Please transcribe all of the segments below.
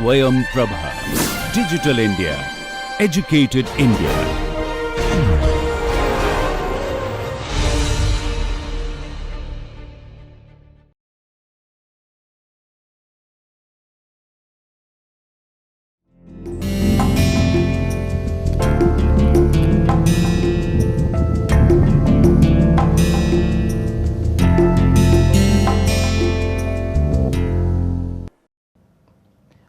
Swayam Prabha. Digital India. Educated India.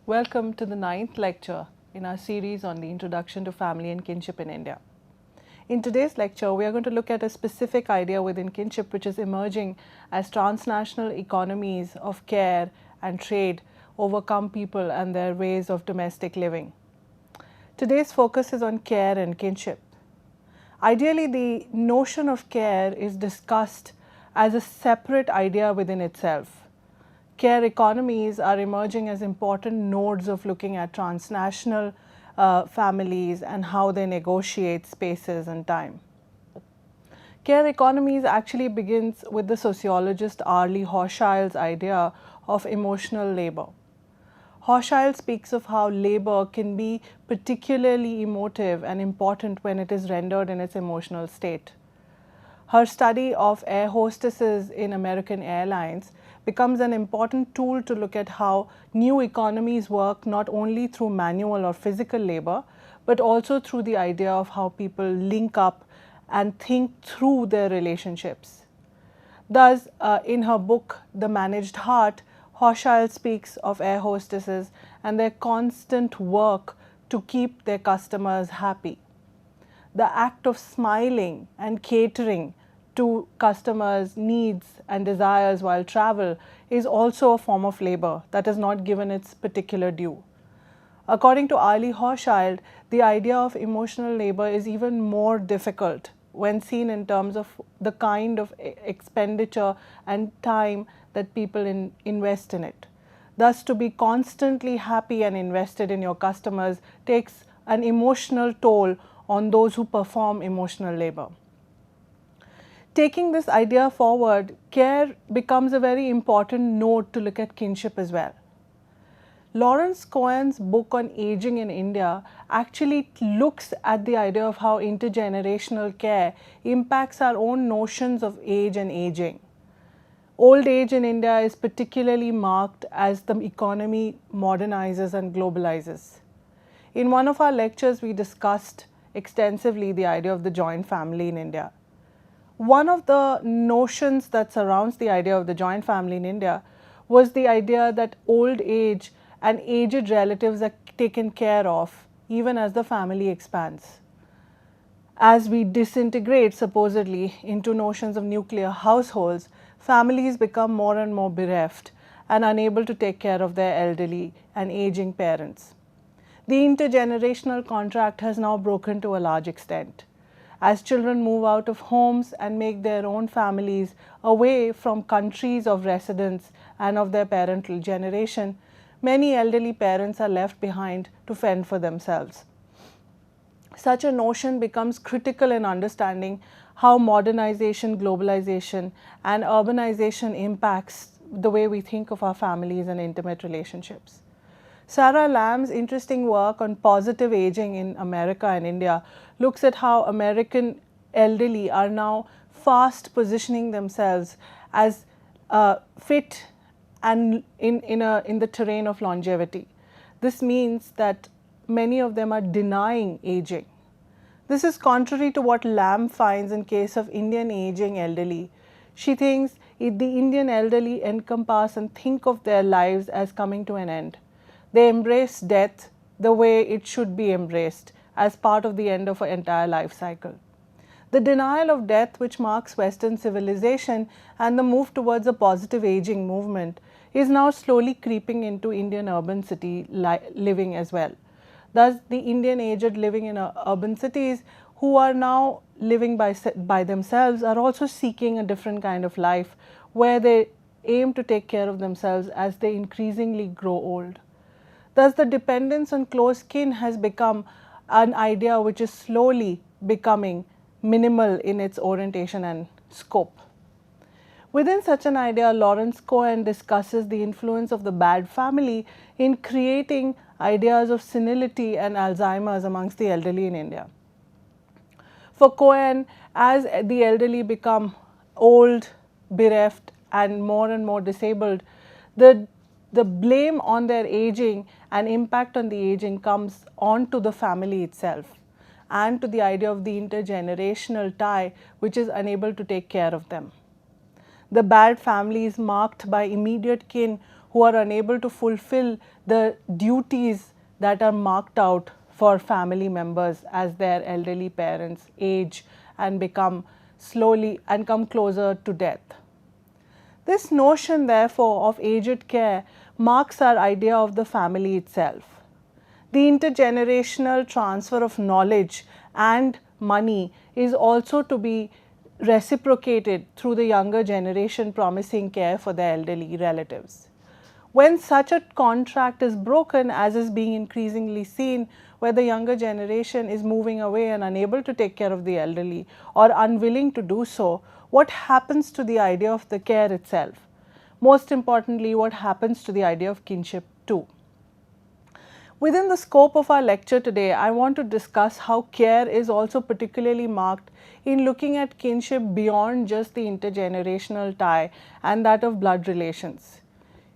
Welcome to the 9th lecture in our series on the Introduction to Family and Kinship in India. In today's lecture, we are going to look at a specific idea within kinship which is emerging as transnational economies of care and trade overcome people and their ways of domestic living. Today's focus is on care and kinship. Ideally, the notion of care is discussed as a separate idea within itself. Care economies are emerging as important nodes of looking at transnational families and how they negotiate spaces and time. Care economies actually begins with the sociologist Arlie Hochschild's idea of emotional labor. Hochschild speaks of how labor can be particularly emotive and important when it is rendered in its emotional state. Her study of air hostesses in American Airlines becomes an important tool to look at how new economies work not only through manual or physical labor, but also through the idea of how people link up and think through their relationships. Thus, in her book, The Managed Heart, Hochschild speaks of air hostesses and their constant work to keep their customers happy. The act of smiling and catering to customers' needs and desires while travel is also a form of labor that is not given its particular due. According to Arlie Hochschild, the idea of emotional labor is even more difficult when seen in terms of the kind of expenditure and time that people invest in it. Thus, to be constantly happy and invested in your customers takes an emotional toll on those who perform emotional labor. Taking this idea forward, care becomes a very important node to look at kinship as well. Lawrence Cohen's book on aging in India actually looks at the idea of how intergenerational care impacts our own notions of age and aging. Old age in India is particularly marked as the economy modernizes and globalizes. In one of our lectures, we discussed extensively the idea of the joint family in India. One of the notions that surrounds the idea of the joint family in India was the idea that old age and aged relatives are taken care of even as the family expands. As we disintegrate supposedly into notions of nuclear households, families become more and more bereft and unable to take care of their elderly and aging parents. The intergenerational contract has now broken to a large extent. As children move out of homes and make their own families away from countries of residence and of their parental generation, many elderly parents are left behind to fend for themselves. Such a notion becomes critical in understanding how modernization, globalization, and urbanization impacts the way we think of our families and intimate relationships. Sarah Lamb's interesting work on positive aging in America and India looks at how American elderly are now fast positioning themselves as fit and in the terrain of longevity. This means that many of them are denying aging. This is contrary to what Lamb finds in case of Indian aging elderly. She thinks the Indian elderly encompass and think of their lives as coming to an end. They embrace death the way it should be embraced as part of the end of an entire life cycle. The denial of death, which marks Western civilization and the move towards a positive aging movement, is now slowly creeping into Indian urban city living as well. Thus, the Indian aged living in urban cities who are now living by themselves are also seeking a different kind of life where they aim to take care of themselves as they increasingly grow old. Thus, the dependence on close kin has become an idea which is slowly becoming minimal in its orientation and scope. Within such an idea, Lawrence Cohen discusses the influence of the bad family in creating ideas of senility and Alzheimer's amongst the elderly in India. For Cohen, as the elderly become old, bereft, and more disabled, the blame on their aging and impact on the aging comes onto the family itself and to the idea of the intergenerational tie, which is unable to take care of them. The bad family is marked by immediate kin who are unable to fulfill the duties that are marked out for family members as their elderly parents age and become slowly and come closer to death. This notion, therefore, of aged care marks our idea of the family itself. The intergenerational transfer of knowledge and money is also to be reciprocated through the younger generation promising care for their elderly relatives. When such a contract is broken, as is being increasingly seen, where the younger generation is moving away and unable to take care of the elderly or unwilling to do so, what happens to the idea of the care itself? Most importantly, what happens to the idea of kinship too? Within the scope of our lecture today, I want to discuss how care is also particularly marked in looking at kinship beyond just the intergenerational tie and that of blood relations.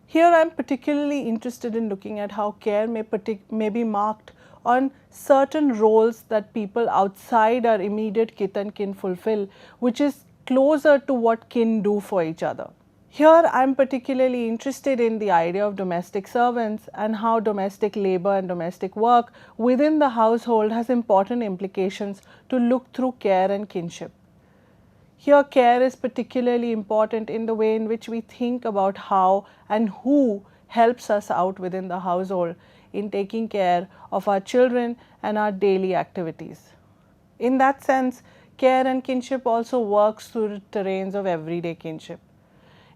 Here I am particularly interested in looking at how care may be marked on certain roles that people outside our immediate kith and kin fulfill, which is closer to what kin do for each other. Here I am particularly interested in the idea of domestic servants and how domestic labor and domestic work within the household has important implications to look through care and kinship. Here care is particularly important in the way in which we think about how and who helps us out within the household in taking care of our children and our daily activities. In that sense, care and kinship also works through the terrains of everyday kinship.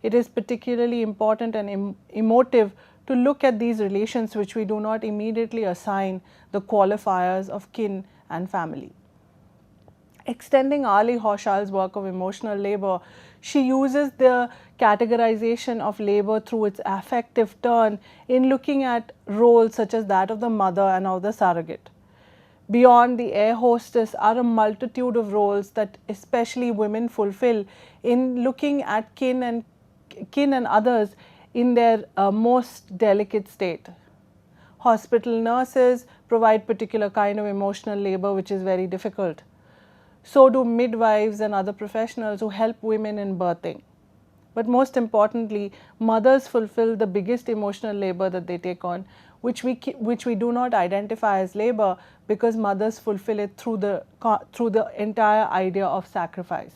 It is particularly important and emotive to look at these relations which we do not immediately assign the qualifiers of kin and family. Extending Ali Hoshal's work of emotional labor, she uses the categorization of labor through its affective turn in looking at roles such as that of the mother and of the surrogate. Beyond the air hostess are a multitude of roles that especially women fulfill in looking at kin and others in their most delicate state. Hospital nurses provide particular kind of emotional labor which is very difficult. So do midwives and other professionals who help women in birthing. But most importantly, mothers fulfill the biggest emotional labor that they take on, which we do not identify as labor because mothers fulfill it through the entire idea of sacrifice.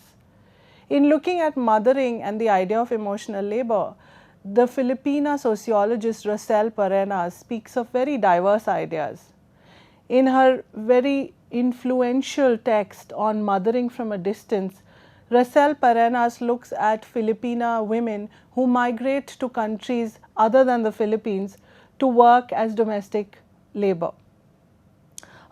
In looking at mothering and the idea of emotional labor, the Filipina sociologist Rosel Parenas speaks of very diverse ideas. In her very influential text on mothering from a distance, Rosel Parenas looks at Filipina women who migrate to countries other than the Philippines to work as domestic labor.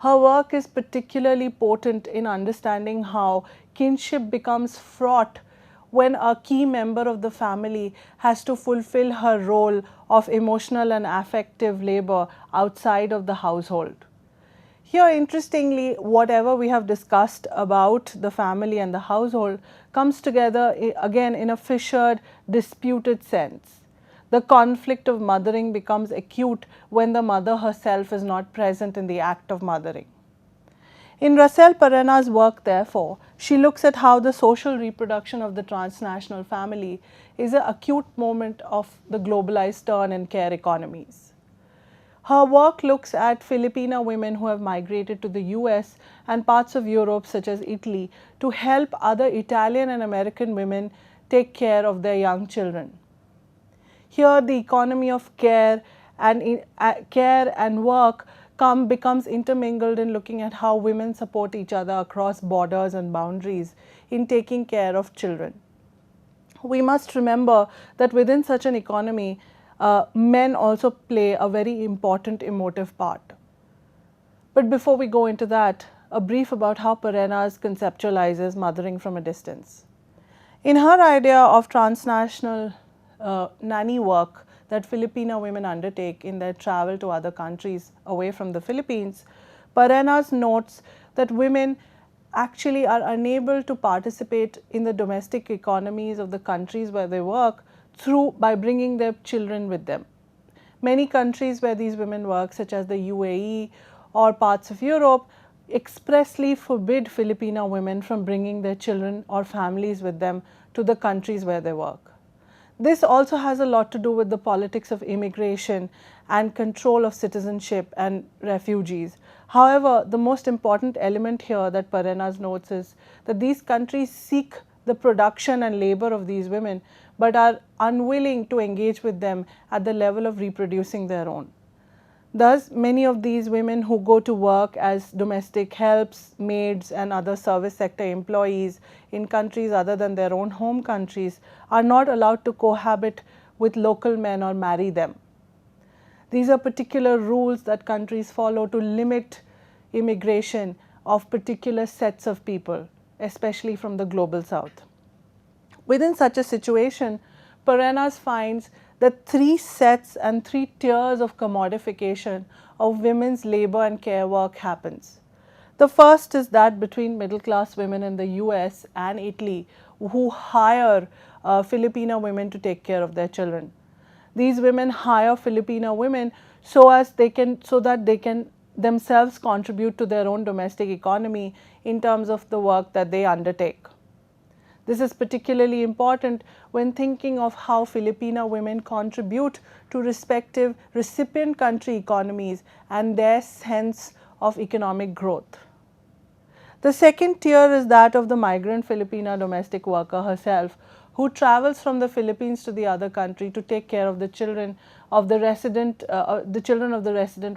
Her work is particularly potent in understanding how kinship becomes fraught when a key member of the family has to fulfill her role of emotional and affective labor outside of the household. Here, interestingly, whatever we have discussed about the family and the household comes together again in a fissured, disputed sense. The conflict of mothering becomes acute when the mother herself is not present in the act of mothering. In Rosel Parenas' work, therefore, she looks at how the social reproduction of the transnational family is an acute moment of the globalized turn in care economies. Her work looks at Filipina women who have migrated to the US and parts of Europe such as Italy to help other Italian and American women take care of their young children. Here the economy of care and work becomes intermingled in looking at how women support each other across borders and boundaries in taking care of children. We must remember that within such an economy, men also play a very important emotive part. But before we go into that, a brief about how Parenas conceptualizes mothering from a distance. In her idea of transnational nanny work that Filipino women undertake in their travel to other countries away from the Philippines, Parenas notes that women actually are unable to participate in the domestic economies of the countries where they work by bringing their children with them. Many countries where these women work, such as the UAE or parts of Europe, expressly forbid Filipino women from bringing their children or families with them to the countries where they work. This also has a lot to do with the politics of immigration and control of citizenship and refugees. However, the most important element here that Parenas notes is that these countries seek the production and labor of these women but are unwilling to engage with them at the level of reproducing their own. Thus, many of these women who go to work as domestic helps, maids and other service sector employees in countries other than their own home countries are not allowed to cohabit with local men or marry them. These are particular rules that countries follow to limit immigration of particular sets of people, especially from the global south. Within such a situation, Parenas finds that 3 sets and 3 tiers of commodification of women's labor and care work happens. The first is that between middle class women in the US and Italy who hire Filipino women to take care of their children. These women hire Filipino women so that they can themselves contribute to their own domestic economy in terms of the work that they undertake. This is particularly important when thinking of how Filipino women contribute to respective recipient country economies and their sense of economic growth. The second tier is that of the migrant Filipina domestic worker herself, who travels from the Philippines to the other country to take care of the children of the resident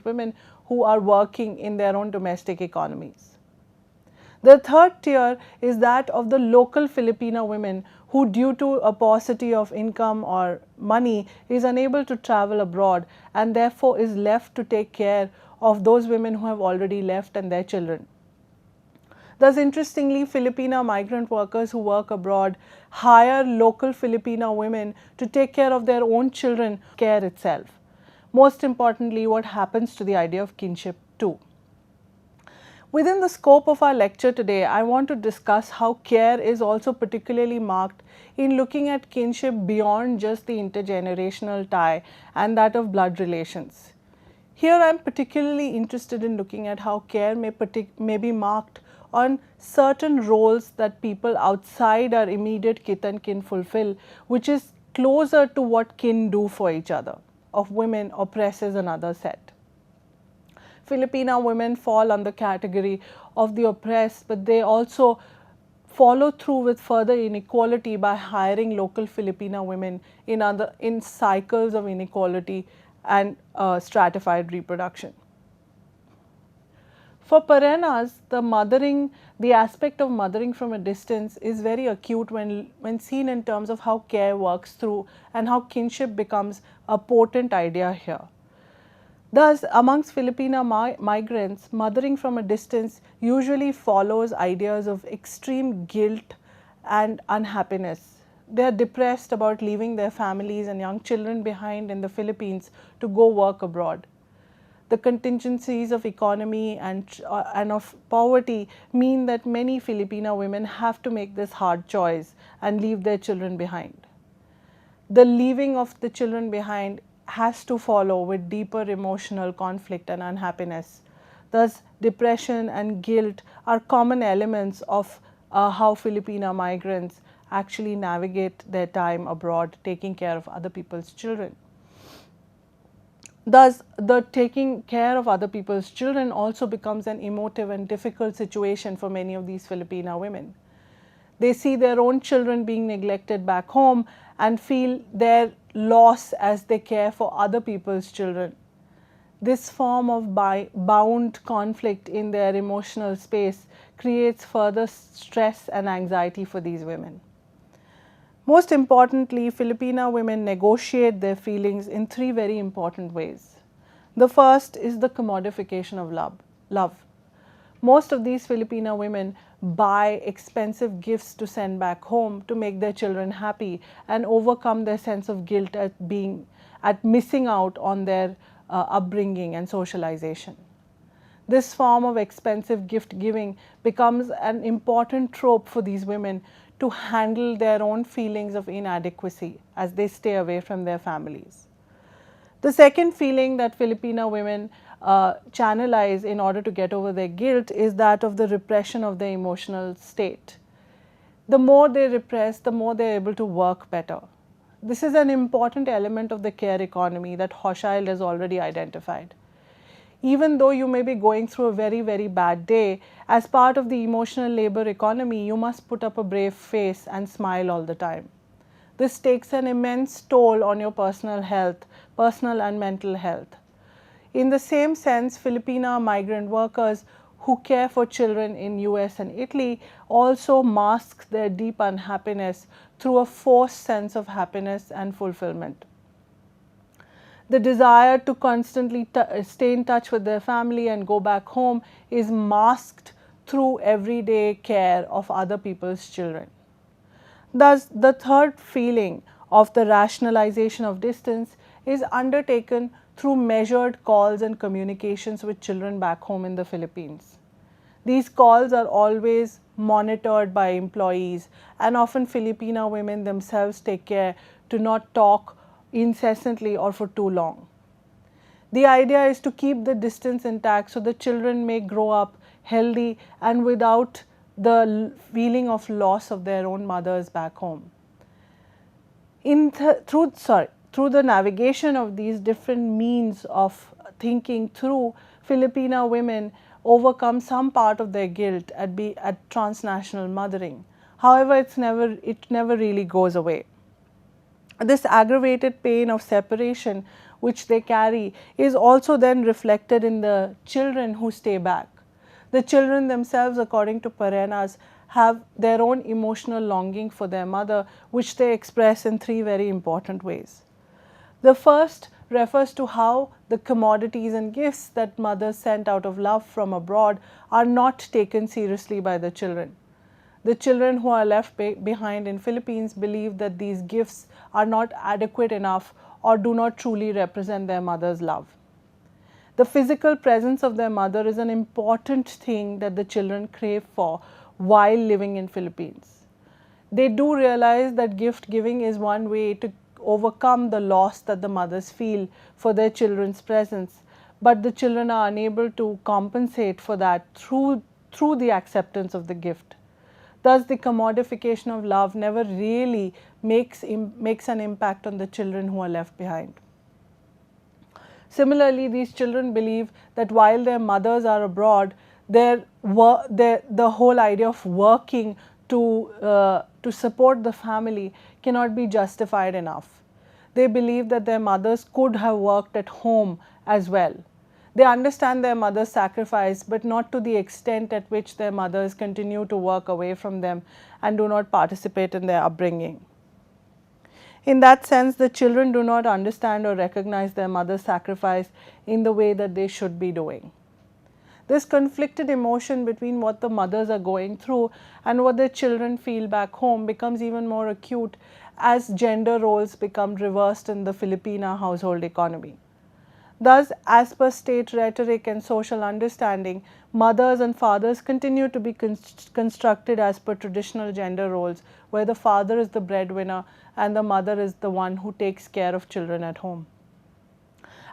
women who are working in their own domestic economies. The third tier is that of the local Filipino women who, due to a paucity of income or money, is unable to travel abroad and therefore is left to take care of those women who have already left and their children. Thus, interestingly, Filipino migrant workers who work abroad hire local Filipino women to take care of their own children, care itself. Most importantly, what happens to the idea of kinship too. Within the scope of our lecture today, I want to discuss how care is also particularly marked in looking at kinship beyond just the intergenerational tie and that of blood relations. Here I am particularly interested in looking at how care may be marked on certain roles that people outside our immediate kith and kin fulfill, which is closer to what kin do for each other. Of women oppresses another set. Filipino women fall under the category of the oppressed, but they also follow through with further inequality by hiring local Filipino women in cycles of inequality and stratified reproduction. For Parenas, the aspect of mothering from a distance is very acute when seen in terms of how care works through and how kinship becomes a potent idea here. Thus, amongst Filipino migrants, mothering from a distance usually follows ideas of extreme guilt and unhappiness. They are depressed about leaving their families and young children behind in the Philippines to go work abroad. The contingencies of economy and of poverty mean that many Filipino women have to make this hard choice and leave their children behind. The leaving of the children behind has to follow with deeper emotional conflict and unhappiness. Thus, depression and guilt are common elements of how Filipino migrants actually navigate their time abroad, taking care of other people's children. Thus, the taking care of other people's children also becomes an emotive and difficult situation for many of these Filipino women. They see their own children being neglected back home and feel their loss as they care for other people's children. This form of bound conflict in their emotional space creates further stress and anxiety for these women. Most importantly, Filipino women negotiate their feelings in 3 very important ways. The first is the commodification of love. Most of these Filipino women buy expensive gifts to send back home to make their children happy and overcome their sense of guilt at missing out on their upbringing and socialization. This form of expensive gift giving becomes an important trope for these women to handle their own feelings of inadequacy as they stay away from their families. The second feeling that Filipino women channelize in order to get over their guilt is that of the repression of their emotional state. The more they repress, the more they are able to work better. This is an important element of the care economy that Hochschild has already identified. Even though you may be going through a very, very bad day, as part of the emotional labor economy, you must put up a brave face and smile all the time. This takes an immense toll on your personal health, personal and mental health. In the same sense, Filipina migrant workers who care for children in US and Italy also mask their deep unhappiness through a forced sense of happiness and fulfillment. The desire to constantly stay in touch with their family and go back home is masked through everyday care of other people's children. Thus, the third feeling of the rationalization of distance is undertaken through measured calls and communications with children back home in the Philippines. These calls are always monitored by employees, and often Filipina women themselves take care to not talk incessantly or for too long. The idea is to keep the distance intact so the children may grow up healthy and without the feeling of loss of their own mothers back home. Through the navigation of these different means of thinking through, Filipina women overcome some part of their guilt at transnational mothering. However, it never really goes away. This aggravated pain of separation which they carry is also then reflected in the children who stay back. The children themselves, according to Parenas, have their own emotional longing for their mother, which they express in three very important ways. The first refers to how the commodities and gifts that mothers sent out of love from abroad are not taken seriously by the children. The children who are left behind in Philippines believe that these gifts are not adequate enough or do not truly represent their mother's love. The physical presence of their mother is an important thing that the children crave for while living in Philippines. They do realize that gift giving is one way to overcome the loss that the mothers feel for their children's presence, but the children are unable to compensate for that through the acceptance of the gift. Thus, the commodification of love never really makes an impact on the children who are left behind. Similarly, these children believe that while their mothers are abroad, the whole idea of working to support the family cannot be justified enough. They believe that their mothers could have worked at home as well. They understand their mother's sacrifice, but not to the extent at which their mothers continue to work away from them and do not participate in their upbringing. In that sense, the children do not understand or recognize their mother's sacrifice in the way that they should be doing. This conflicted emotion between what the mothers are going through and what their children feel back home becomes even more acute as gender roles become reversed in the Filipina household economy. Thus, as per state rhetoric and social understanding, mothers and fathers continue to be constructed as per traditional gender roles, where the father is the breadwinner and the mother is the one who takes care of children at home.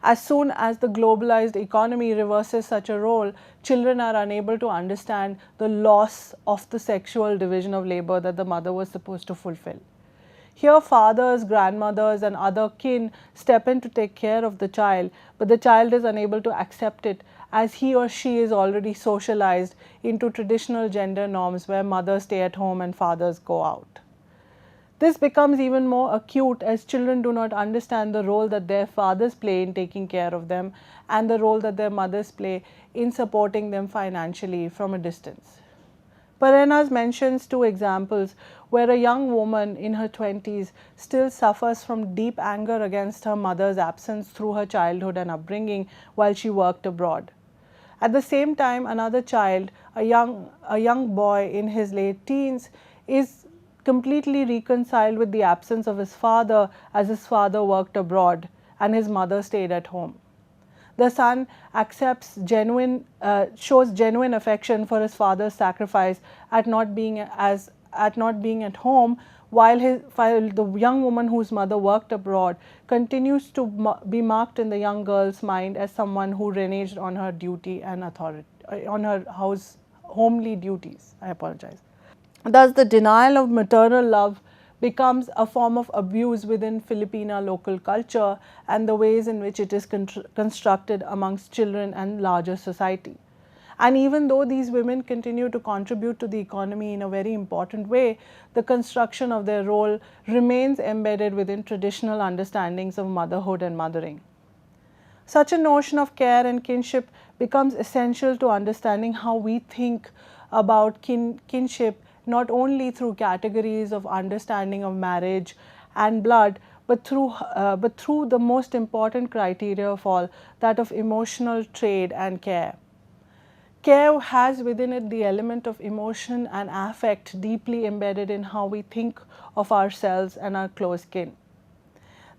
As soon as the globalized economy reverses such a role, children are unable to understand the loss of the sexual division of labor that the mother was supposed to fulfill. Here, fathers, grandmothers, and other kin step in to take care of the child, but the child is unable to accept it as he or she is already socialized into traditional gender norms where mothers stay at home and fathers go out. This becomes even more acute as children do not understand the role that their fathers play in taking care of them and the role that their mothers play in supporting them financially from a distance. Parenas mentions two examples where a young woman in her 20s still suffers from deep anger against her mother's absence through her childhood and upbringing while she worked abroad. At the same time, another child, a young boy in his late teens, is completely reconciled with the absence of his father, as his father worked abroad and his mother stayed at home. The son shows genuine affection for his father's sacrifice at not being at home, while the young woman whose mother worked abroad continues to be marked in the young girl's mind as someone who reneged on her duty and authority, on her homely duties. I apologize. Thus, the denial of maternal love becomes a form of abuse within Filipina local culture and the ways in which it is constructed amongst children and larger society. And even though these women continue to contribute to the economy in a very important way, the construction of their role remains embedded within traditional understandings of motherhood and mothering. Such a notion of care and kinship becomes essential to understanding how we think about kinship, not only through categories of understanding of marriage and blood, but through the most important criteria of all, that of emotional trade and care. Care has within it the element of emotion and affect deeply embedded in how we think of ourselves and our close kin.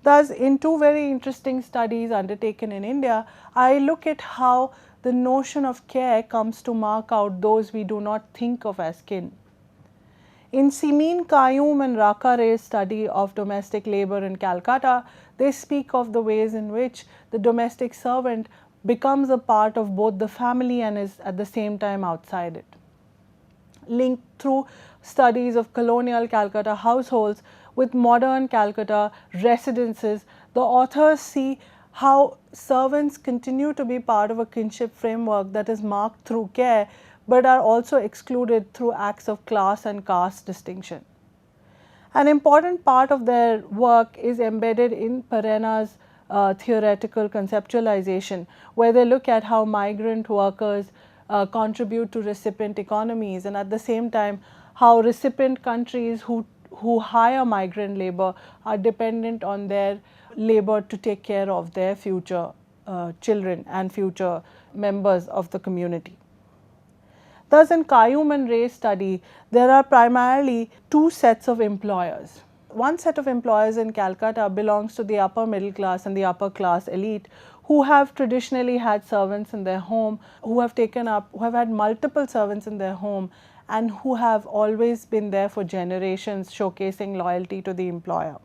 Thus, in two very interesting studies undertaken in India, I look at how the notion of care comes to mark out those we do not think of as kin. In Simin Qayyum and Raka Ray's study of domestic labor in Calcutta, they speak of the ways in which the domestic servant becomes a part of both the family and is at the same time outside it. Linked through studies of colonial Calcutta households with modern Calcutta residences, the authors see how servants continue to be part of a kinship framework that is marked through care, but are also excluded through acts of class and caste distinction. An important part of their work is embedded in Perenna's theoretical conceptualization, where they look at how migrant workers contribute to recipient economies, and at the same time how recipient countries who hire migrant labor are dependent on their labor to take care of their future children and future members of the community. Thus, in Qayyum and Ray's study, there are primarily two sets of employers. One set of employers in Calcutta belongs to the upper middle class and the upper class elite, who have traditionally had servants in their home, who have had multiple servants in their home, and who have always been there for generations, showcasing loyalty to the employer.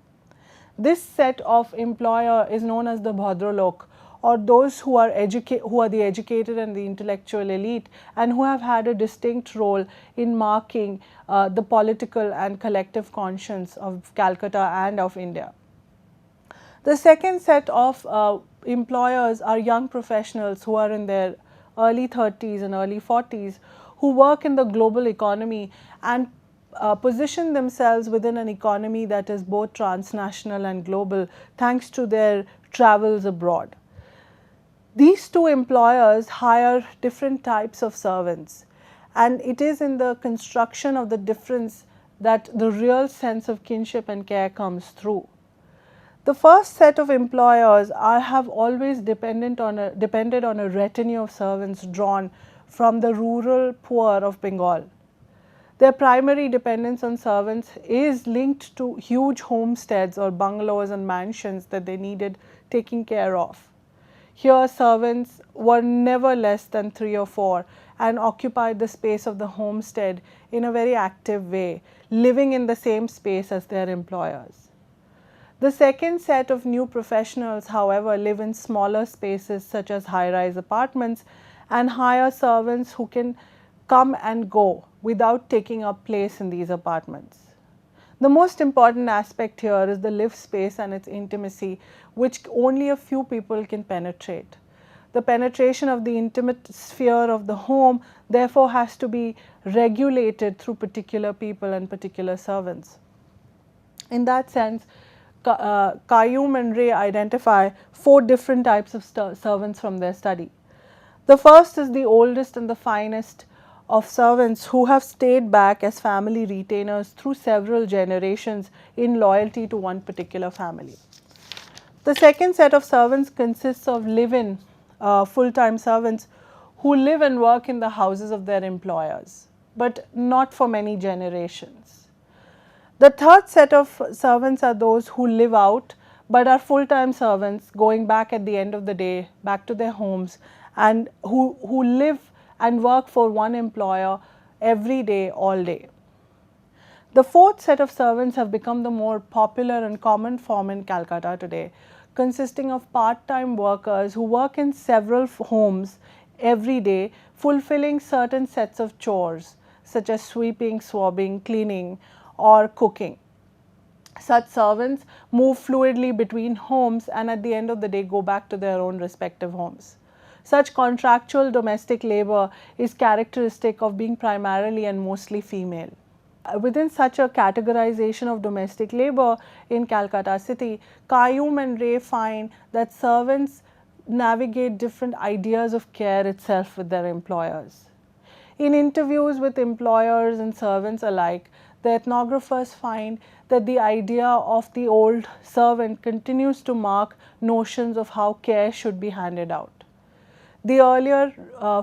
This set of employer is known as the Bhadralok, or those who are the educated and the intellectual elite, and who have had a distinct role in marking the political and collective conscience of Calcutta and of India. The second set of employers are young professionals who are in their early 30s and early 40s, who work in the global economy and position themselves within an economy that is both transnational and global, thanks to their travels abroad. These two employers hire different types of servants, and it is in the construction of the difference that the real sense of kinship and care comes through. The first set of employers have always depended on a retinue of servants drawn from the rural poor of Bengal. Their primary dependence on servants is linked to huge homesteads or bungalows and mansions that they needed taking care of. Here, servants were never less than 3 or 4 and occupied the space of the homestead in a very active way, living in the same space as their employers. The second set of new professionals, however, live in smaller spaces such as high-rise apartments and hire servants who can come and go without taking up place in these apartments. The most important aspect here is the lived space and its intimacy, which only a few people can penetrate. The penetration of the intimate sphere of the home therefore has to be regulated through particular people and particular servants. In that sense, Qayyum and Ray identify 4 different types of servants from their study. The first is the oldest and the finest of servants who have stayed back as family retainers through several generations in loyalty to one particular family. The second set of servants consists of live-in full-time servants who live and work in the houses of their employers, but not for many generations. The third set of servants are those who live out but are full-time servants going back at the end of the day, back to their homes, and who live and work for one employer every day, all day. The fourth set of servants have become the more popular and common form in Calcutta today, consisting of part-time workers who work in several homes every day, fulfilling certain sets of chores such as sweeping, swabbing, cleaning, or cooking. Such servants move fluidly between homes and at the end of the day go back to their own respective homes. Such contractual domestic labor is characteristic of being primarily and mostly female. Within such a categorization of domestic labor in Calcutta city, Qayyum and Ray find that servants navigate different ideas of care itself with their employers. In interviews with employers and servants alike, the ethnographers find that the idea of the old servant continues to mark notions of how care should be handed out. The earlier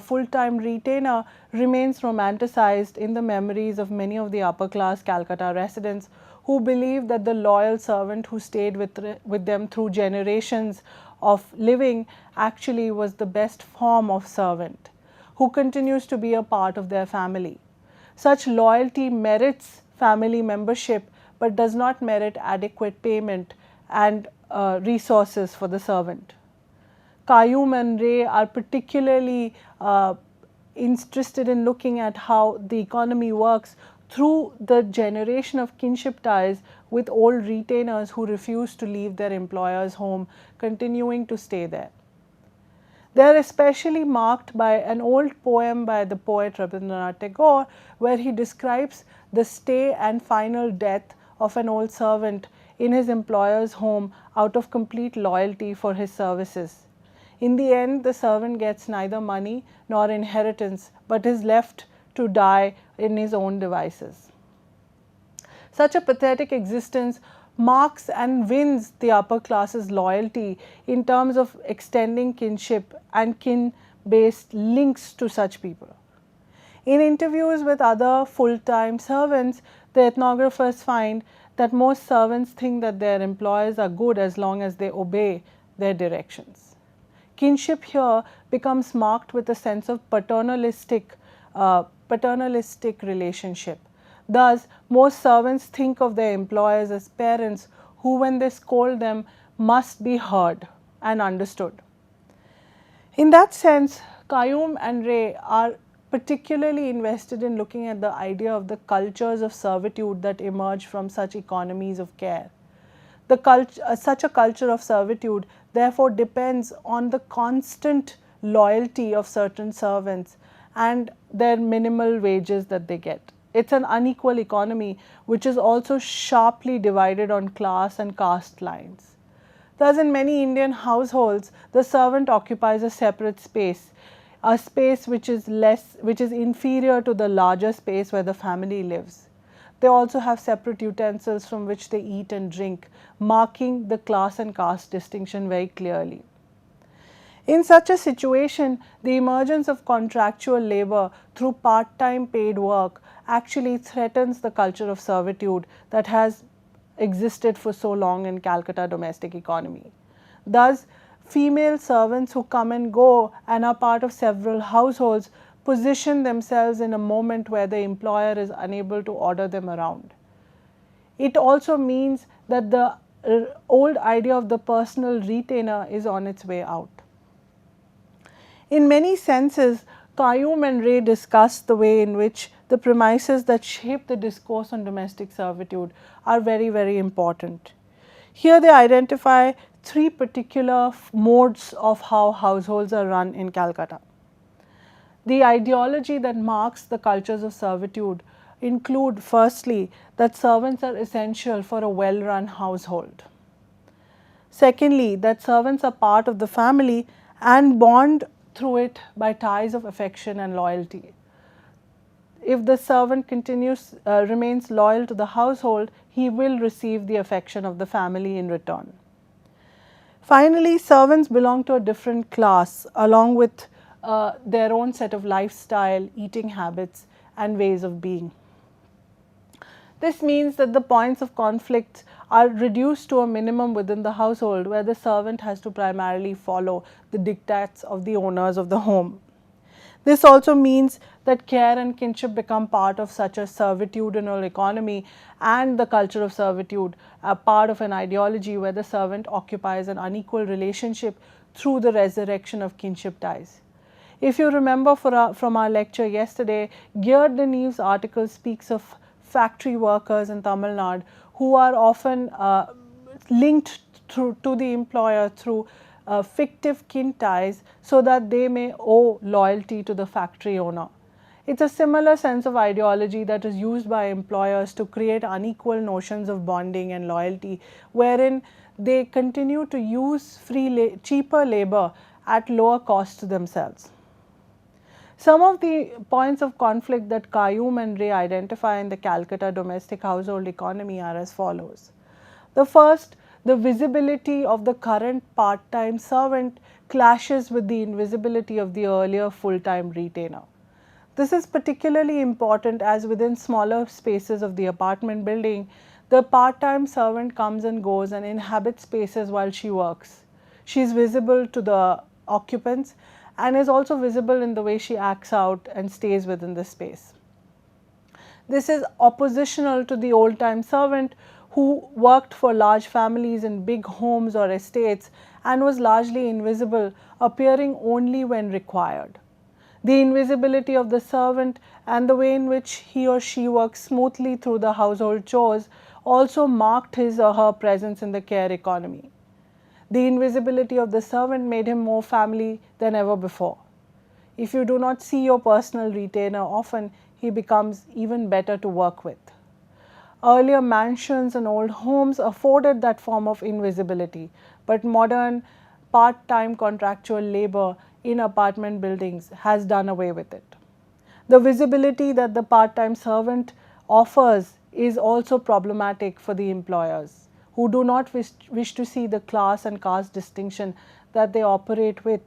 full-time retainer remains romanticized in the memories of many of the upper-class Calcutta residents who believe that the loyal servant who stayed with them through generations of living actually was the best form of servant, who continues to be a part of their family. Such loyalty merits family membership but does not merit adequate payment and resources for the servant. Qayyum and Ray are particularly interested in looking at how the economy works through the generation of kinship ties with old retainers who refuse to leave their employer's home, continuing to stay there. They are especially marked by an old poem by the poet Rabindranath Tagore, where he describes the stay and final death of an old servant in his employer's home out of complete loyalty for his services. In the end, the servant gets neither money nor inheritance, but is left to die in his own devices. Such a pathetic existence marks and wins the upper class's loyalty in terms of extending kinship and kin-based links to such people. In interviews with other full-time servants, the ethnographers find that most servants think that their employers are good as long as they obey their directions. Kinship here becomes marked with a sense of paternalistic relationship. Thus, most servants think of their employers as parents who, when they scold them, must be heard and understood. In that sense, Qayyum and Ray are particularly invested in looking at the idea of the cultures of servitude that emerge from such economies of care. Such a culture of servitude therefore depends on the constant loyalty of certain servants and their minimal wages that they get. It's an unequal economy which is also sharply divided on class and caste lines. Thus, in many Indian households, the servant occupies a separate space, a space which is inferior to the larger space where the family lives. They also have separate utensils from which they eat and drink, marking the class and caste distinction very clearly. In such a situation, the emergence of contractual labor through part-time paid work actually threatens the culture of servitude that has existed for so long in Calcutta domestic economy. Thus, female servants who come and go and are part of several households position themselves in a moment where the employer is unable to order them around. It also means that the old idea of the personal retainer is on its way out. In many senses, Qayyum and Ray discuss the way in which the premises that shape the discourse on domestic servitude are very, very important. Here they identify three particular modes of how households are run in Calcutta. The ideology that marks the cultures of servitude include, firstly, that servants are essential for a well-run household. Secondly, that servants are part of the family and bond through it by ties of affection and loyalty. If the servant remains loyal to the household, he will receive the affection of the family in return. Finally, servants belong to a different class along with their own set of lifestyle, eating habits, and ways of being. This means that the points of conflict are reduced to a minimum within the household, where the servant has to primarily follow the diktats of the owners of the home. This also means that care and kinship become part of such a servitudinal economy, and the culture of servitude are part of an ideology where the servant occupies an unequal relationship through the resurrection of kinship ties. If you remember from our lecture yesterday, Geert de Neve's article speaks of factory workers in Tamil Nadu who are often linked to the employer through fictive kin ties so that they may owe loyalty to the factory owner. It's a similar sense of ideology that is used by employers to create unequal notions of bonding and loyalty, wherein they continue to use cheaper labor at lower cost to themselves. Some of the points of conflict that Qayyum and Ray identify in the Calcutta domestic household economy are as follows. The first, the visibility of the current part-time servant clashes with the invisibility of the earlier full-time retainer. This is particularly important as within smaller spaces of the apartment building, the part-time servant comes and goes and inhabits spaces while she works. She is visible to the occupants and is also visible in the way she acts out and stays within the space. This is oppositional to the old-time servant who worked for large families in big homes or estates and was largely invisible, appearing only when required. The invisibility of the servant and the way in which he or she works smoothly through the household chores also marked his or her presence in the care economy. The invisibility of the servant made him more family than ever before. If you do not see your personal retainer often, he becomes even better to work with. Earlier mansions and old homes afforded that form of invisibility, but modern part-time contractual labor in apartment buildings has done away with it. The visibility that the part-time servant offers is also problematic for the employers, who do not wish to see the class and caste distinction that they operate with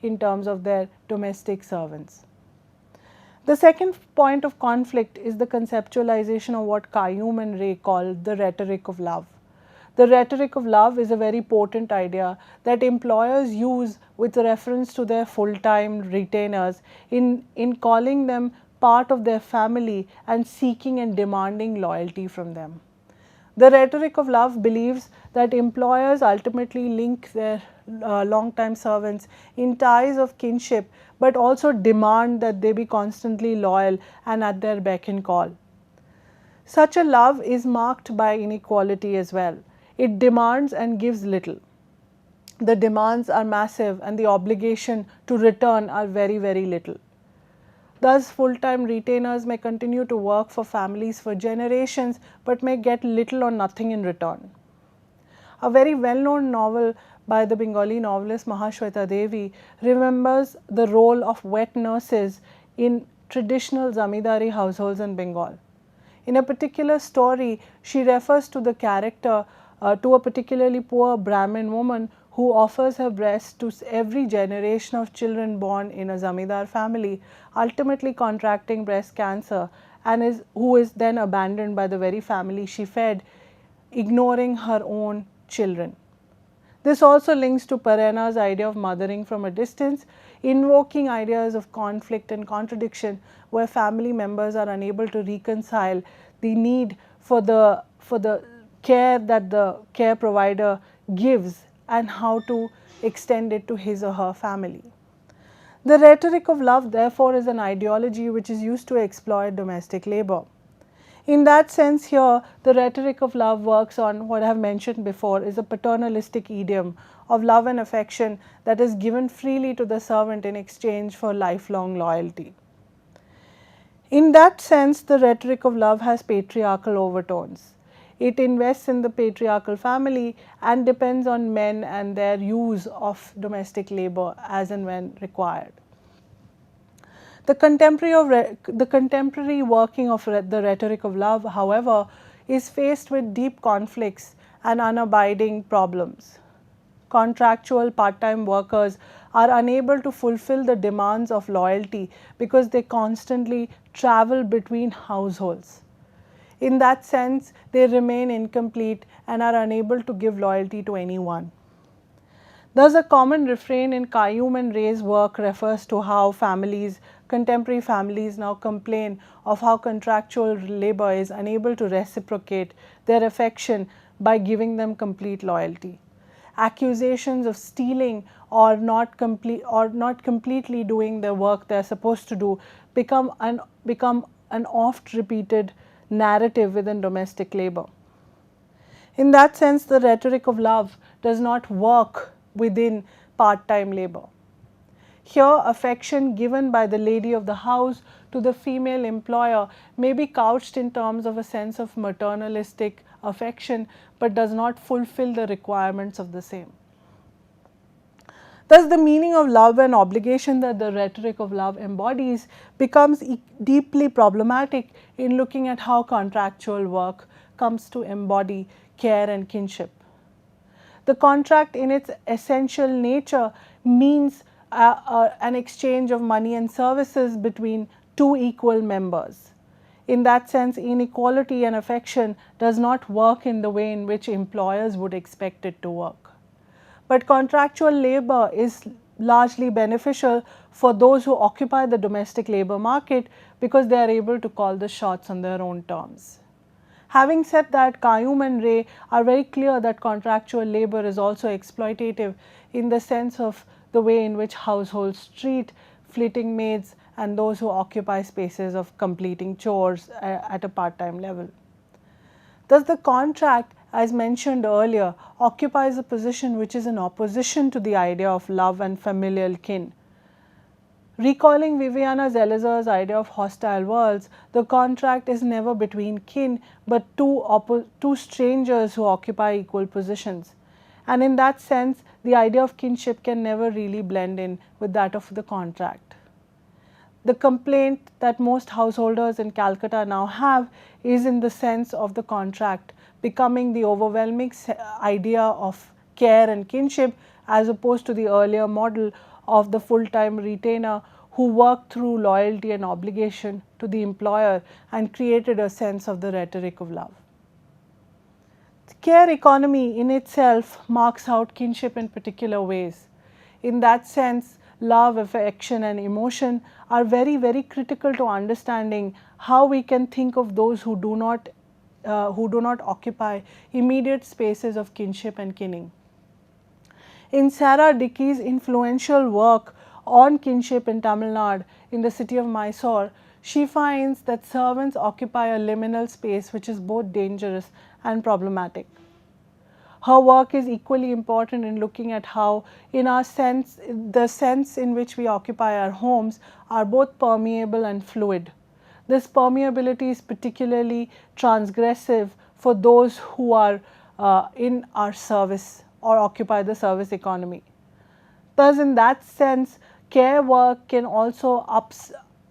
in terms of their domestic servants. The second point of conflict is the conceptualization of what Qayyum and Ray call the rhetoric of love. The rhetoric of love is a very potent idea that employers use with reference to their full-time retainers in calling them part of their family and seeking and demanding loyalty from them. The rhetoric of love believes that employers ultimately link their long-time servants in ties of kinship, but also demand that they be constantly loyal and at their beck and call. Such a love is marked by inequality as well. It demands and gives little. The demands are massive and the obligation to return are very, very little. Thus, full-time retainers may continue to work for families for generations but may get little or nothing in return. A very well-known novel by the Bengali novelist Mahashweta Devi remembers the role of wet nurses in traditional zamindari households in Bengal. In a particular story, she refers to the character to a particularly poor Brahmin woman who offers her breast to every generation of children born in a zamindar family, ultimately contracting breast cancer, and who is then abandoned by the very family she fed, ignoring her own children. This also links to Perenna's idea of mothering from a distance, invoking ideas of conflict and contradiction where family members are unable to reconcile the need for the care that the care provider gives and how to extend it to his or her family. The rhetoric of love, therefore, is an ideology which is used to exploit domestic labor. In that sense here, the rhetoric of love works on what I have mentioned before is a paternalistic idiom of love and affection that is given freely to the servant in exchange for lifelong loyalty. In that sense, the rhetoric of love has patriarchal overtones. It invests in the patriarchal family and depends on men and their use of domestic labor as and when required. The contemporary working of the rhetoric of love, however, is faced with deep conflicts and unabiding problems. contractual part-time workers are unable to fulfill the demands of loyalty because they constantly travel between households. In that sense, they remain incomplete and are unable to give loyalty to anyone. Thus, a common refrain in Qayyum and Ray's work refers to how contemporary families now complain of how contractual labor is unable to reciprocate their affection by giving them complete loyalty. Accusations of stealing or not completely doing the work they are supposed to do become an oft repeated narrative within domestic labor. In that sense, the rhetoric of love does not work within part-time labor. Here, affection given by the lady of the house to the female employer may be couched in terms of a sense of maternalistic affection, but does not fulfill the requirements of the same. Thus, the meaning of love and obligation that the rhetoric of love embodies becomes deeply problematic in looking at how contractual work comes to embody care and kinship. The contract in its essential nature means an exchange of money and services between two equal members. In that sense, inequality and affection does not work in the way in which employers would expect it to work. But contractual labor is largely beneficial for those who occupy the domestic labor market because they are able to call the shots on their own terms. Having said that, Qayyum and Ray are very clear that contractual labor is also exploitative in the sense of the way in which households treat flitting maids and those who occupy spaces of completing chores at a part-time level. Thus, the contract, as mentioned earlier, occupies a position which is in opposition to the idea of love and familial kin. Recalling Viviana Zelazar's idea of hostile worlds, the contract is never between kin but two strangers who occupy equal positions. And in that sense, the idea of kinship can never really blend in with that of the contract. The complaint that most householders in Calcutta now have is in the sense of the contract becoming the overwhelming idea of care and kinship as opposed to the earlier model of the full-time retainer who worked through loyalty and obligation to the employer and created a sense of the rhetoric of love. The care economy in itself marks out kinship in particular ways. In that sense, love, affection and emotion are very, very critical to understanding how we can think of those who do not occupy immediate spaces of kinship and kinning. In Sarah Dickey's influential work on kinship in Tamil Nadu in the city of Mysore, she finds that servants occupy a liminal space which is both dangerous and problematic. Her work is equally important in looking at how, the sense in which we occupy our homes are both permeable and fluid. This permeability is particularly transgressive for those who are in our service or occupy the service economy. Thus, in that sense, care work can also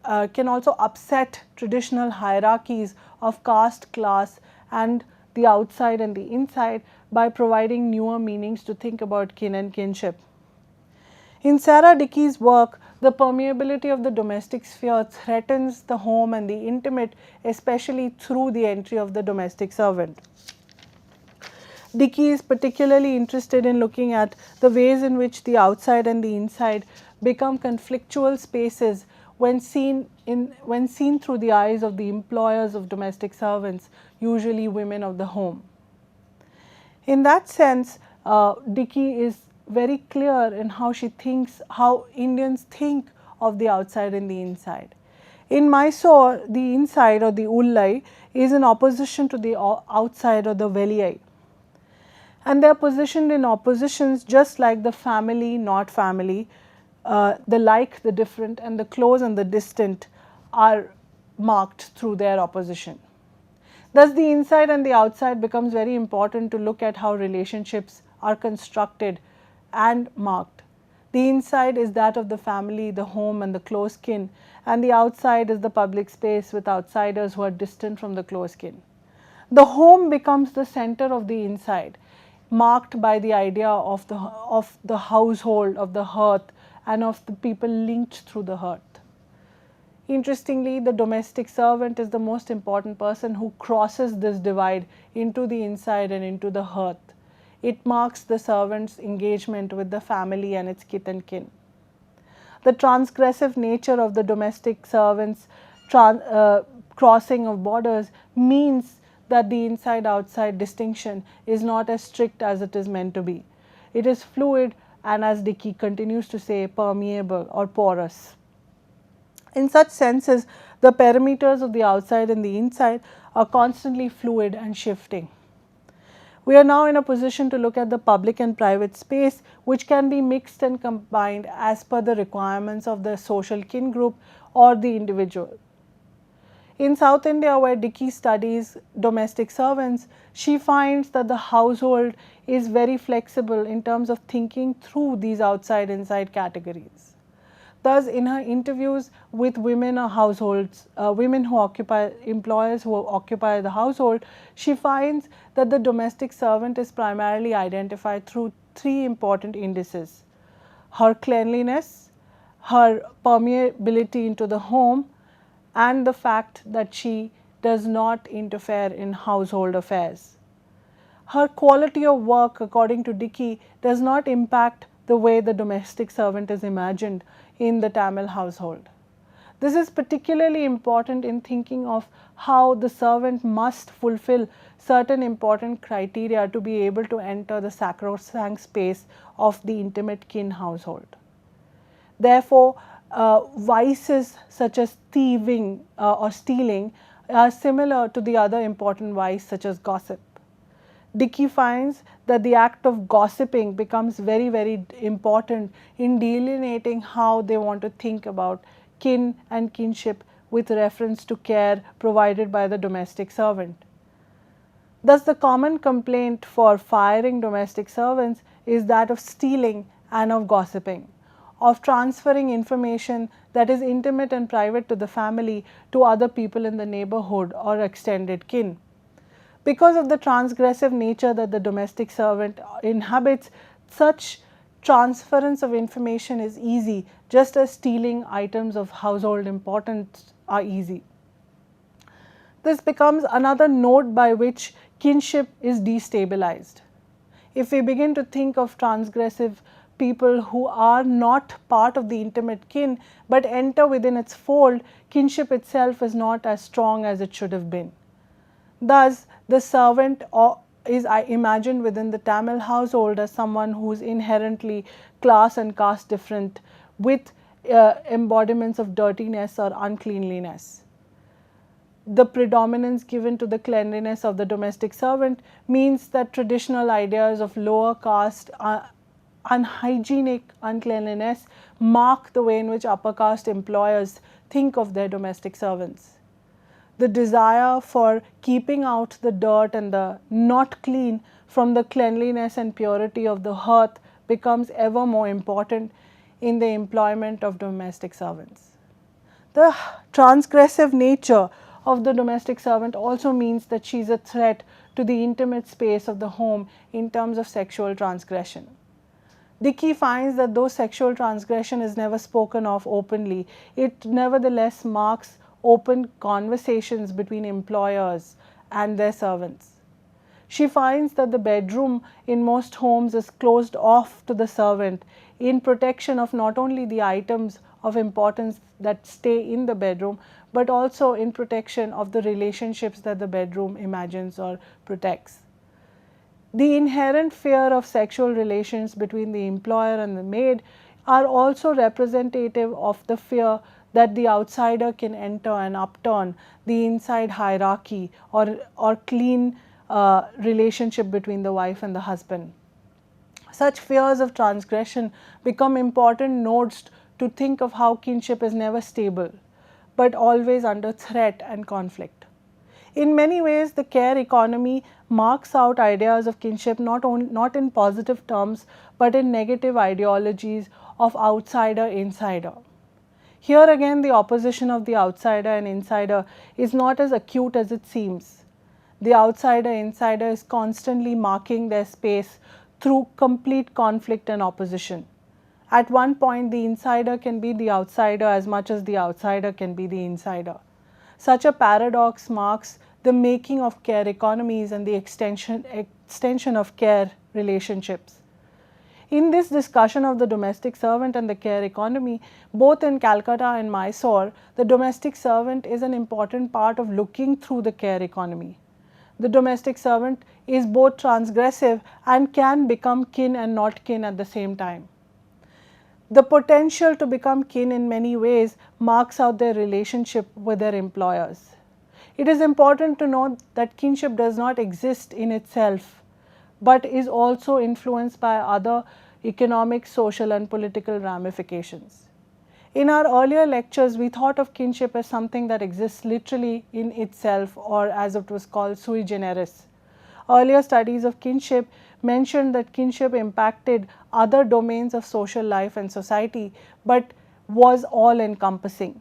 upset traditional hierarchies of caste, class and the outside and the inside by providing newer meanings to think about kin and kinship. In Sarah Dickey's work, the permeability of the domestic sphere threatens the home and the intimate, especially through the entry of the domestic servant. Dickey is particularly interested in looking at the ways in which the outside and the inside become conflictual spaces when seen through the eyes of the employers of domestic servants, usually women of the home. In that sense, Dickey is very clear in how she thinks, how Indians think of the outside and the inside. In Mysore, the inside or the ullai is in opposition to the outside or the veliyai. And they are positioned in oppositions just like the family, not family, the like, the different and the close and the distant are marked through their opposition. Thus, the inside and the outside becomes very important to look at how relationships are constructed and marked. The inside is that of the family, the home and the close kin, and the outside is the public space with outsiders who are distant from the close kin. The home becomes the center of the inside. marked by the idea of the household, of the hearth, and of the people linked through the hearth. Interestingly, the domestic servant is the most important person who crosses this divide into the inside and into the hearth. It marks the servant's engagement with the family and its kith and kin. The transgressive nature of the domestic servant's crossing of borders means that the inside-outside distinction is not as strict as it is meant to be. It is fluid and, as Dickey continues to say, permeable or porous. In such senses, the perimeters of the outside and the inside are constantly fluid and shifting. We are now in a position to look at the public and private space, which can be mixed and combined as per the requirements of the social kin group or the individual. In South India, where Dickey studies domestic servants, she finds that the household is very flexible in terms of thinking through these outside-inside categories. Thus, in her interviews with women or households, employers who occupy the household, she finds that the domestic servant is primarily identified through three important indices: her cleanliness, her permeability into the home, and the fact that she does not interfere in household affairs. Her quality of work, according to Dickey, does not impact the way the domestic servant is imagined in the Tamil household. This is particularly important in thinking of how the servant must fulfill certain important criteria to be able to enter the sacrosanct space of the intimate kin household. Therefore, vices such as thieving or stealing are similar to the other important vice such as gossip. Dickey finds that the act of gossiping becomes very, very important in delineating how they want to think about kin and kinship with reference to care provided by the domestic servant. Thus, the common complaint for firing domestic servants is that of stealing and of gossiping, of transferring information that is intimate and private to the family to other people in the neighborhood or extended kin. Because of the transgressive nature that the domestic servant inhabits, such transference of information is easy, just as stealing items of household importance are easy. This becomes another node by which kinship is destabilized. If we begin to think of transgressive people who are not part of the intimate kin but enter within its fold, kinship itself is not as strong as it should have been. Thus, the servant is imagined within the Tamil household as someone who is inherently class and caste different, with embodiments of dirtiness or uncleanliness. The predominance given to the cleanliness of the domestic servant means that traditional ideas of lower caste unhygienic uncleanliness mark the way in which upper caste employers think of their domestic servants. The desire for keeping out the dirt and the not clean from the cleanliness and purity of the hearth becomes ever more important in the employment of domestic servants. The transgressive nature of the domestic servant also means that she is a threat to the intimate space of the home in terms of sexual transgression. Dickey finds that though sexual transgression is never spoken of openly, it nevertheless marks open conversations between employers and their servants. She finds that the bedroom in most homes is closed off to the servant in protection of not only the items of importance that stay in the bedroom, but also in protection of the relationships that the bedroom imagines or protects. The inherent fear of sexual relations between the employer and the maid are also representative of the fear that the outsider can enter and upturn the inside hierarchy or clean relationship between the wife and the husband. Such fears of transgression become important nodes to think of how kinship is never stable, but always under threat and conflict. In many ways, the care economy marks out ideas of kinship not in positive terms, but in negative ideologies of outsider-insider. Here again, the opposition of the outsider and insider is not as acute as it seems. the outsider-insider is constantly marking their space through complete conflict and opposition. At one point, the insider can be the outsider as much as the outsider can be the insider. Such a paradox marks the making of care economies and the extension of care relationships. In this discussion of the domestic servant and the care economy, both in Calcutta and Mysore, the domestic servant is an important part of looking through the care economy. The domestic servant is both transgressive and can become kin and not kin at the same time. The potential to become kin in many ways marks out their relationship with their employers. It is important to note that kinship does not exist in itself, but is also influenced by other economic, social and political ramifications. In our earlier lectures, we thought of kinship as something that exists literally in itself, or as it was called, sui generis. Earlier studies of kinship mentioned that kinship impacted other domains of social life and society, but was all encompassing.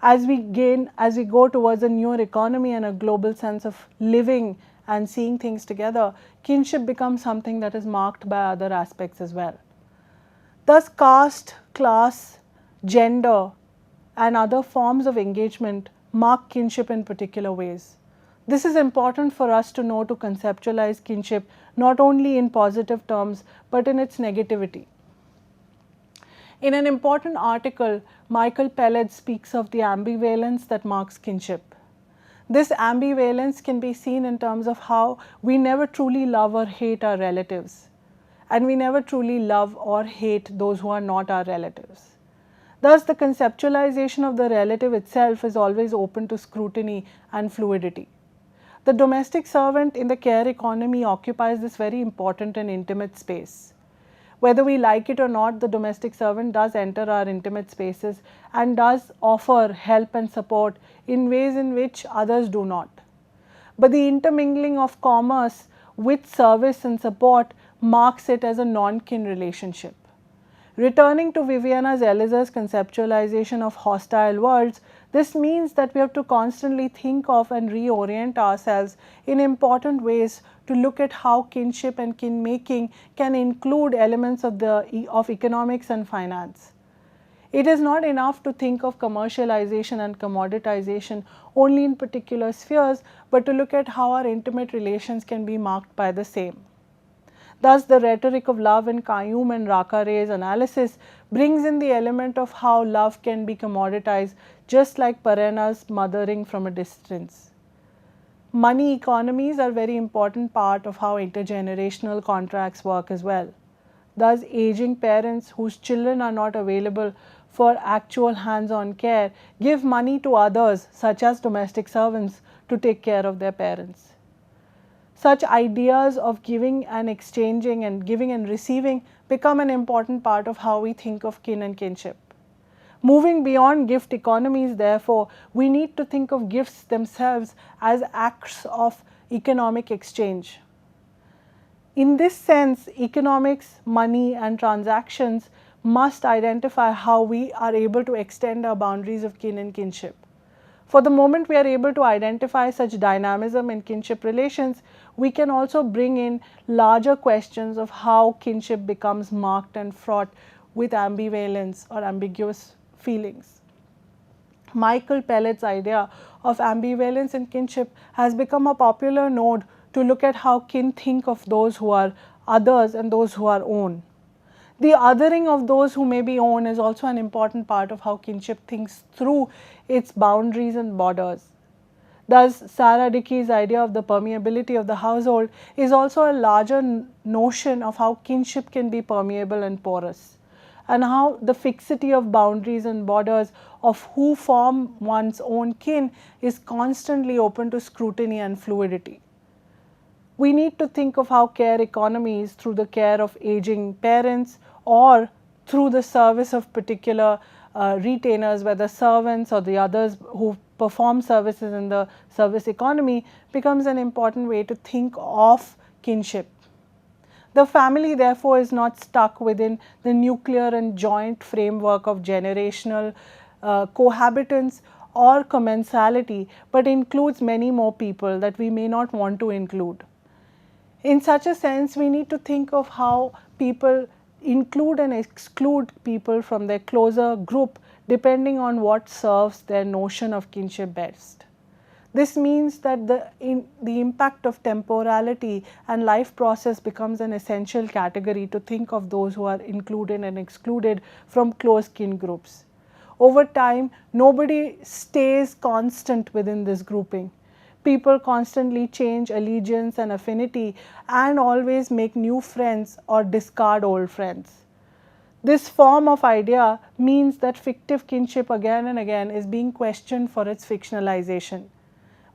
As we go towards a newer economy and a global sense of living and seeing things together, kinship becomes something that is marked by other aspects as well. Thus, caste, class, gender and other forms of engagement mark kinship in particular ways. This is important for us to know to conceptualize kinship not only in positive terms but in its negativity. In an important article, Michael Pellet speaks of the ambivalence that marks kinship. This ambivalence can be seen in terms of how we never truly love or hate our relatives, and we never truly love or hate those who are not our relatives. Thus, the conceptualization of the relative itself is always open to scrutiny and fluidity. The domestic servant in the care economy occupies this very important and intimate space. Whether we like it or not, the domestic servant does enter our intimate spaces and does offer help and support in ways in which others do not. But the intermingling of commerce with service and support marks it as a non-kin relationship. Returning to Viviana Zelizer's conceptualization of hostile worlds, this means that we have to constantly think of and reorient ourselves in important ways to look at how kinship and kin making can include elements of economics and finance. It is not enough to think of commercialization and commoditization only in particular spheres, but to look at how our intimate relations can be marked by the same. Thus, the rhetoric of love in Qayyum and Rakare's analysis brings in the element of how love can be commoditized, just like Parena's mothering from a distance. Money economies are a very important part of how intergenerational contracts work as well. Thus, aging parents whose children are not available for actual hands-on care give money to others, such as domestic servants, to take care of their parents. Such ideas of giving and exchanging and giving and receiving become an important part of how we think of kin and kinship. Moving beyond gift economies, therefore, we need to think of gifts themselves as acts of economic exchange. In this sense, economics, money and transactions must identify how we are able to extend our boundaries of kin and kinship. For the moment we are able to identify such dynamism in kinship relations, we can also bring in larger questions of how kinship becomes marked and fraught with ambivalence or ambiguous feelings. Michael Pellet's idea of ambivalence in kinship has become a popular node to look at how kin think of those who are others and those who are own. The othering of those who may be own is also an important part of how kinship thinks through its boundaries and borders. Thus, Sarah Dickey's idea of the permeability of the household is also a larger notion of how kinship can be permeable and porous, and how the fixity of boundaries and borders of who form one's own kin is constantly open to scrutiny and fluidity. We need to think of how care economies, through the care of aging parents or through the service of particular retainers, whether servants or the others who perform services in the service economy, becomes an important way to think of kinship. The family, therefore, is not stuck within the nuclear and joint framework of generational cohabitance or commensality, but includes many more people that we may not want to include. In such a sense, we need to think of how people include and exclude people from their closer group depending on what serves their notion of kinship best. This means that the impact of temporality and life process becomes an essential category to think of those who are included and excluded from close kin groups. Over time, nobody stays constant within this grouping. People constantly change allegiance and affinity and always make new friends or discard old friends. This form of idea means that fictive kinship again and again is being questioned for its fictionalization.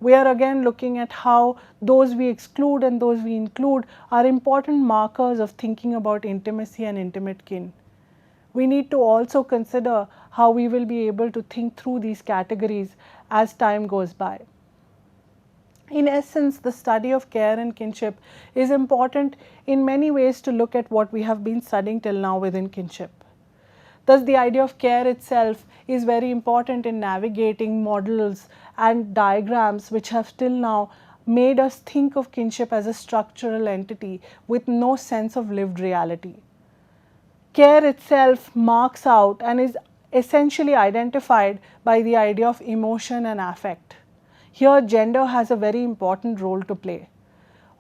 We are again looking at how those we exclude and those we include are important markers of thinking about intimacy and intimate kin. We need to also consider how we will be able to think through these categories as time goes by. In essence, the study of care and kinship is important in many ways to look at what we have been studying till now within kinship. Thus, the idea of care itself is very important in navigating models and diagrams which have till now made us think of kinship as a structural entity with no sense of lived reality. Care itself marks out and is essentially identified by the idea of emotion and affect. Here, gender has a very important role to play.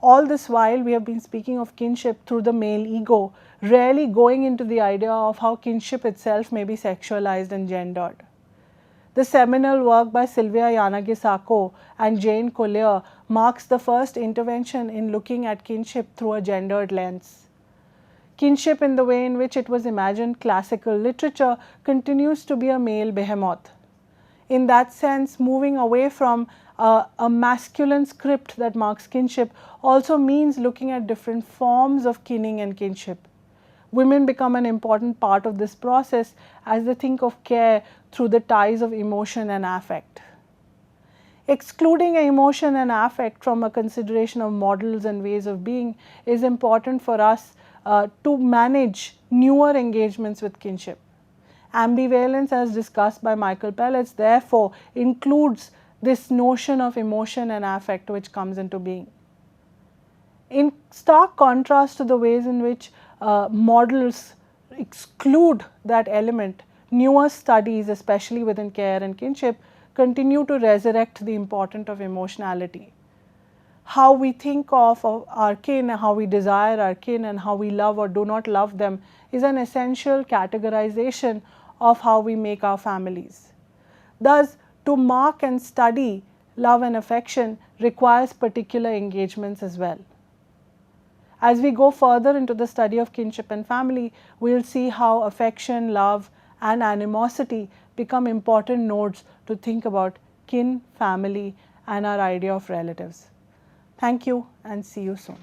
All this while, we have been speaking of kinship through the male ego, rarely going into the idea of how kinship itself may be sexualized and gendered. The seminal work by Sylvia Yanagisako and Jane Collier marks the first intervention in looking at kinship through a gendered lens. Kinship, in the way in which it was imagined classical literature, continues to be a male behemoth. In that sense, moving away from a masculine script that marks kinship also means looking at different forms of kinning and kinship. Women become an important part of this process as they think of care through the ties of emotion and affect. Excluding emotion and affect from a consideration of models and ways of being is important for us to manage newer engagements with kinship. Ambivalence, as discussed by Michael Pellets, therefore includes this notion of emotion and affect which comes into being. In stark contrast to the ways in which models exclude that element, newer studies, especially within care and kinship, continue to resurrect the importance of emotionality. How we think of our kin, how we desire our kin, and how we love or do not love them is an essential categorization of how we make our families. Thus, to mark and study love and affection requires particular engagements as well. As we go further into the study of kinship and family, we will see how affection, love, and animosity become important nodes to think about kin, family, and our idea of relatives. Thank you and see you soon.